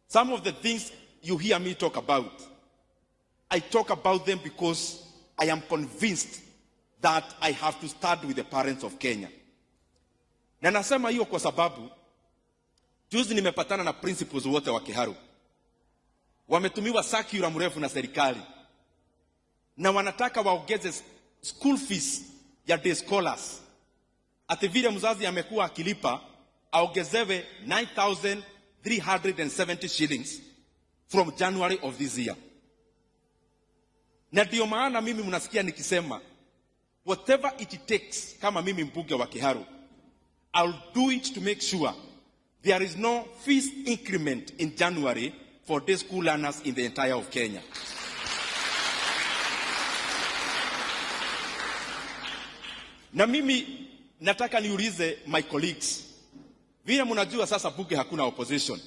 Some of the things you hear me talk about, I talk about them because I am convinced that I have to start with the parents of Kenya. Na nasema hiyo kwa sababu juzi nimepatana na principals wote wa Kiharu. Wametumiwa circular mrefu na serikali. Na wanataka waongeze school fees ya day scholars. Ati vile mzazi amekuwa akilipa aongezewe 9,370 shillings from January of this year. Na ndio maana mimi mnasikia nikisema whatever it takes kama mimi mbunge wa Kiharu, I'll do it to make sure there is no fees increment in January for day school learners in the entire of Kenya. Na mimi nataka niulize my colleagues, vile mnajua sasa bunge hakuna opposition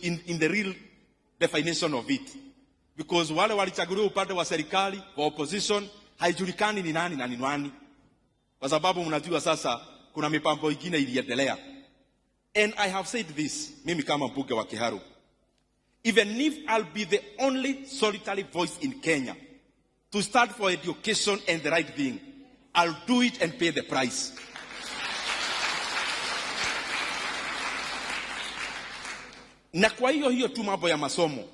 in the real definition of it, because wale walichaguliwa upande wa serikali wa opposition haijulikani ni nani na ni nani, kwa sababu mnajua sasa kuna mipango ingine iliendelea. And I have said this, mimi kama mbunge wa Kiharu, even if I'll be the only solitary voice in Kenya to stand for education and the right thing, I'll do it and pay the price. Na kwa hiyo tu mambo ya masomo,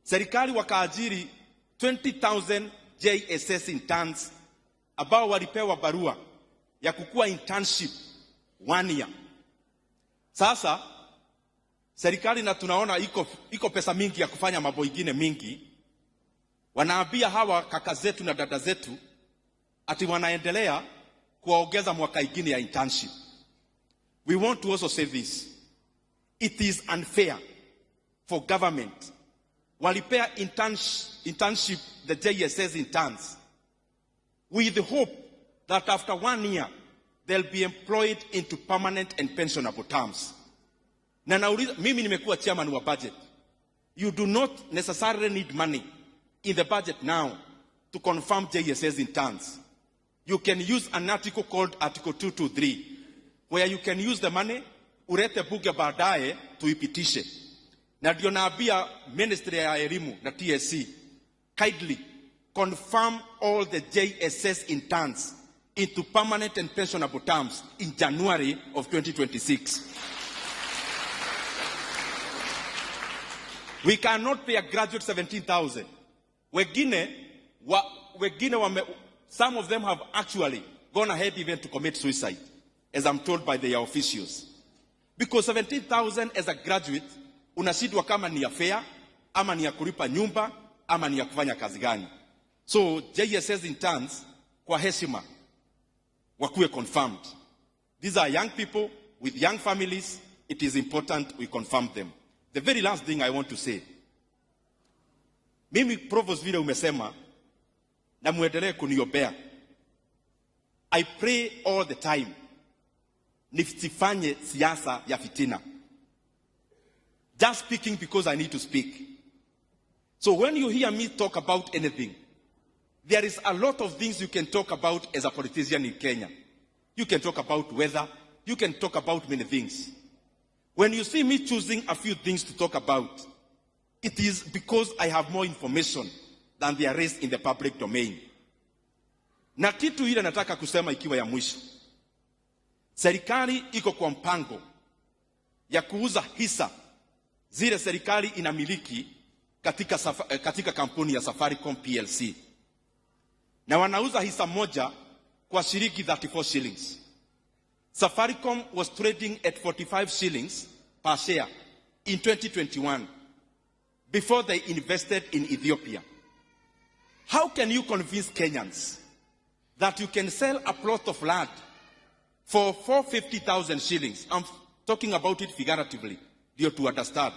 serikali wakaajiri 20,000 JSS interns ambao walipewa barua ya kukua internship 1 year. Sasa serikali na tunaona iko pesa mingi ya kufanya mambo ingine mingi, wanaambia hawa kaka zetu na dada zetu ati wanaendelea kuongeza mwaka ingine ya internship. We want to also say this. It is unfair for government walipea internship the JSS interns with the hope that after 1 year they'll be employed into permanent and pensionable terms. Na nauliza, mimi nimekuwa chairman wa budget. You do not necessarily need money in the budget now to confirm JSS interns. You can use an article called Article 223, where you can use the money, urete bunge baadaye tuipitishe. Na ndio naambia Ministry ya Elimu na TSC, kindly confirm all the JSS interns into permanent and pensionable terms in January of 2026. We cannot pay a graduate 17,000. Some of them have actually gone ahead even to commit suicide, as I'm told by their officials. Because 17,000 as a graduate, unashindwa kama ni ya fare, ama ni ya kulipa nyumba, ama ni ya kufanya kazi gani. So JSS interns kwa heshima wakuwe confirmed. These are young people with young families. It is important we confirm them. The very last thing I want to say, mimi provost vile umesema na muendelee kuniombea. I pray all the time nisifanye siasa ya fitina. Just speaking because I need to speak. So when you hear me talk about anything, there is a lot of things you can talk about as a politician in Kenya. You can talk about weather. You can talk about many things. When you see me choosing a few things to talk about, it is because I have more information than there is in the public domain. Na kitu ile nataka kusema ikiwa ya mwisho. Serikali iko kwa mpango ya kuuza hisa zile serikali inamiliki katika kampuni ya Safaricom PLC. Na wanauza hisa moja kwa shilingi 34 shillings. Safaricom was trading at 45 shillings per share in 2021 before they invested in Ethiopia. How can you convince Kenyans that you can sell a plot of land for 450,000 shillings? I'm talking about it figuratively, dear, to understand.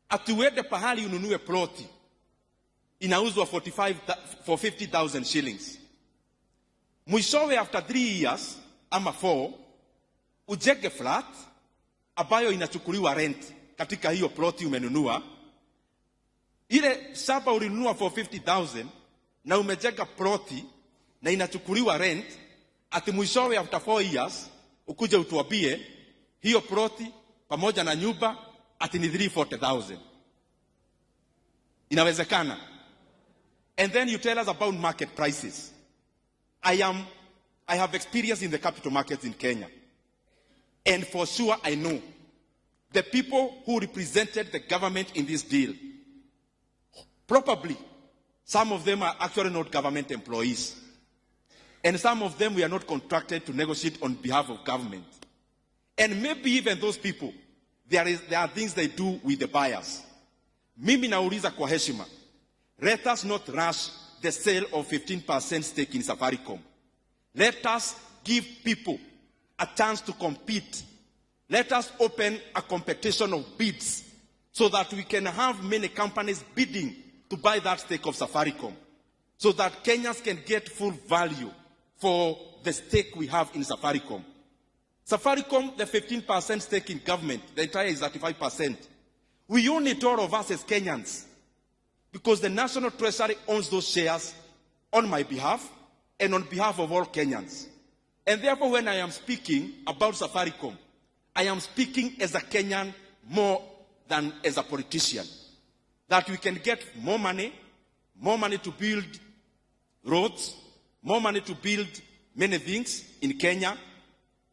Atuende pahali ununue ploti inauzwa for 50,000 shillings. Mwishowe after 3 years ama 4 ujenge flat ambayo inachukuliwa rent katika hiyo ploti umenunua. Ile shamba ulinunua for 50,000 na umejenga ploti na inachukuliwa rent, ati mwishowe after 4 years ukuje utuambie hiyo ploti pamoja na nyumba ati ni 340,000. Inawezekana. And then you tell us about market prices. I have experience in the capital markets in Kenya. And for sure I know the people who represented the government in this deal, probably some of them are actually not government employees. And some of them were not contracted to negotiate on behalf of government. And maybe even those people, there are things they do with the buyers. Mimi nauliza kwa heshima, let us not rush the sale of 15% stake in Safaricom. Let us give people a chance to compete. Let us open a competition of bids so that we can have many companies bidding to buy that stake of Safaricom, so that Kenyans can get full value for the stake we have in Safaricom. Safaricom, the 15% stake in government, the entire is 35%. We own it, all of us as Kenyans, because the National Treasury owns those shares on my behalf and on behalf of all Kenyans. And therefore, when I am speaking about Safaricom, I am speaking as a Kenyan more than as a politician. That we can get more money to build roads, more money to build many things in Kenya,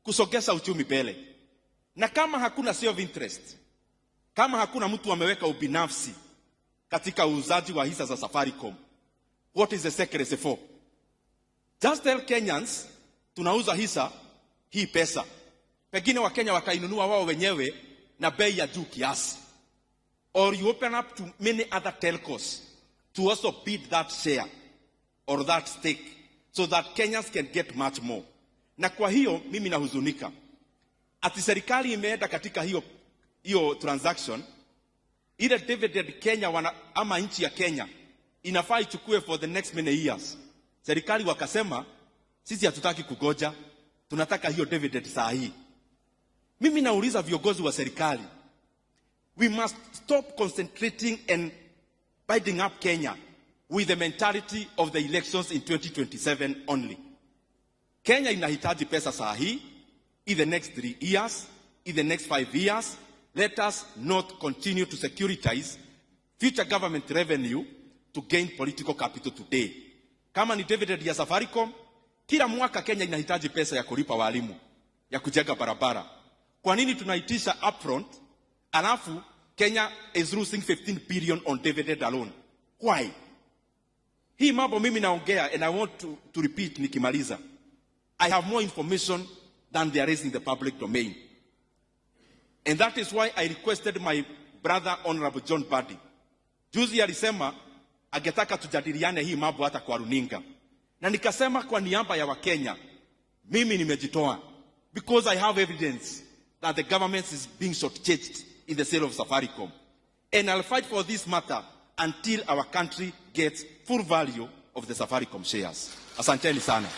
kusogeza uchumi mbele. Na kama hakuna self-interest, kama hakuna mtu ameweka ubinafsi katika uuzaji wa hisa za Safaricom, what is the secrecy for? Just tell Kenyans, tunauza hisa hii pesa. Pengine wa Kenya wakainunua wao wenyewe na bei ya juu kiasi. Or you open up to many other telcos to also bid that share or that stake so that Kenyans can get much more. Na kwa hiyo mimi nahuzunika. Ati serikali imeenda katika hiyo transaction, ile dividend Kenya ama nchi ya Kenya inafaa ichukue for the next many years. Serikali wakasema sisi hatutaki kugoja, tunataka hiyo dividend saa hii. Mimi nauliza viongozi wa serikali, we must stop concentrating and binding up Kenya with the mentality of the elections in 2027 only. Kenya inahitaji pesa saa hii, in the next 3 years, in the next 5 years. Let us not continue to securitize future government revenue to gain political capital today. Kama ni dividend ya Safaricom, kila mwaka Kenya inahitaji pesa ya kulipa walimu, ya kujenga barabara. Kwa nini tunaitisha upfront, alafu Kenya is losing 15 billion on dividend alone? Why? Hii mambo mimi naongea, and I want to repeat nikimaliza. I have more information than there is in the public domain. And that is why I requested my brother Honorable John Badi. Juzi alisema angetaka tujadiliane hii mambo hata kwa runinga. Na nikasema kwa niaba ya Wakenya, mimi nimejitoa, because I have evidence that the government is being shortchanged in the sale of Safaricom. And I'll fight for this matter until our country gets full value of the Safaricom shares. Asanteni sana.